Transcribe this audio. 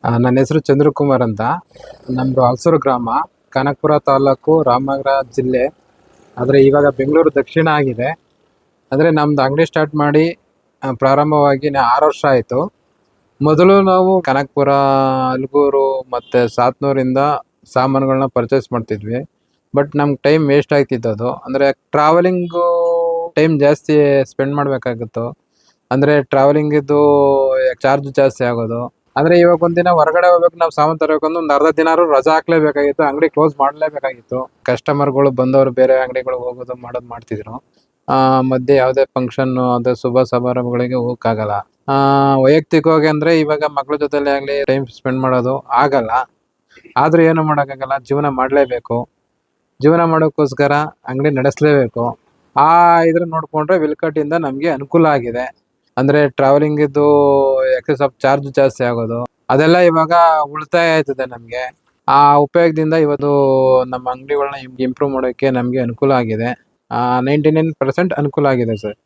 ನನ್ನ ಹೆಸರು ಚಂದ್ರಕುಮಾರ್ ಅಂತ. ನಮ್ಮದು ಹಲಸೂರು ಗ್ರಾಮ, ಕನಕಪುರ ತಾಲೂಕು, ರಾಮನಗರ ಜಿಲ್ಲೆ. ಆದರೆ ಇವಾಗ ಬೆಂಗಳೂರು ದಕ್ಷಿಣ ಆಗಿದೆ. ಅಂದರೆ ನಮ್ದು ಅಂಗಡಿ ಸ್ಟಾರ್ಟ್ ಮಾಡಿ ಪ್ರಾರಂಭವಾಗಿ 6 ವರ್ಷ ಆಯಿತು. ಮೊದಲು ನಾವು ಕನಕಪುರ, ಅಲ್ಗೂರು ಮತ್ತು ಸಾತ್ನೂರಿಂದ ಸಾಮಾನುಗಳನ್ನ ಪರ್ಚೇಸ್ ಮಾಡ್ತಿದ್ವಿ. ಬಟ್ ನಮ್ಗೆ ಟೈಮ್ ವೇಸ್ಟ್ ಆಗ್ತಿದ್ದದು. ಅಂದರೆ ಟ್ರಾವೆಲಿಂಗು ಟೈಮ್ ಜಾಸ್ತಿ ಸ್ಪೆಂಡ್ ಮಾಡಬೇಕಾಗಿತ್ತು. ಅಂದರೆ ಟ್ರಾವೆಲಿಂಗಿದ್ದು ಚಾರ್ಜ್ ಜಾಸ್ತಿ ಆಗೋದು. ಅಂದ್ರೆ ಇವಾಗ ಒಂದಿನ ಹೊರಗಡೆ ಹೋಗ್ಬೇಕು, ನಾವು ಸಾಮಾನು ತರಬೇಕಂದ್ರೆ ಒಂದು ಅರ್ಧ ದಿನಾರು ರಜಾ ಹಾಕ್ಲೇಬೇಕಾಗಿತ್ತು, ಅಂಗಡಿ ಕ್ಲೋಸ್ ಮಾಡಲೇಬೇಕಾಗಿತ್ತು. ಕಸ್ಟಮರ್ಗಳು ಬಂದವರು ಬೇರೆ ಅಂಗಡಿಗಳು ಹೋಗೋದು ಮಾಡೋದು ಮಾಡ್ತಿದ್ರು. ಮಧ್ಯೆ ಯಾವುದೇ ಫಂಕ್ಷನ್, ಅದೇ ಶುಭ ಸಮಾರಂಭಗಳಿಗೆ ಹೋಗಕ್ಕಾಗಲ್ಲ. ವೈಯಕ್ತಿಕವಾಗಿ ಅಂದ್ರೆ ಇವಾಗ ಮಕ್ಳ ಜೊತೆಲೆ ಆಗ್ಲಿ ಟೈಮ್ ಸ್ಪೆಂಡ್ ಮಾಡೋದು ಆಗಲ್ಲ. ಆದ್ರೂ ಏನು ಮಾಡೋಕ್ಕಾಗಲ್ಲ, ಜೀವನ ಮಾಡ್ಲೇಬೇಕು. ಜೀವನ ಮಾಡೋಕ್ಕೋಸ್ಕರ ಅಂಗಡಿ ನಡೆಸಲೇಬೇಕು. ಇದ್ರ ನೋಡ್ಕೊಂಡ್ರೆ ವಿಲ್ಕಟ್ ಇಂದ ನಮ್ಗೆ ಅನುಕೂಲ ಆಗಿದೆ. ಅಂದ್ರೆ ಟ್ರಾವೆಲಿಂಗ್ ಇದ್ದು ಎಕ್ಸೆಸ್ ಆಫ್ ಚಾರ್ಜ್ ಜಾಸ್ತಿ ಆಗೋದು, ಅದೆಲ್ಲ ಇವಾಗ ಉಳಿತಾಯ ಆಯ್ತದೆ ನಮ್ಗೆ. ಆ ಉಪಯೋಗದಿಂದ ಇವತ್ತು ನಮ್ಮ ಅಂಗಡಿಗಳನ್ನ ಇಂಪ್ರೂವ್ ಮಾಡೋಕೆ ನಮ್ಗೆ ಅನುಕೂಲ ಆಗಿದೆ. 99% ಅನುಕೂಲ ಆಗಿದೆ ಸರ್.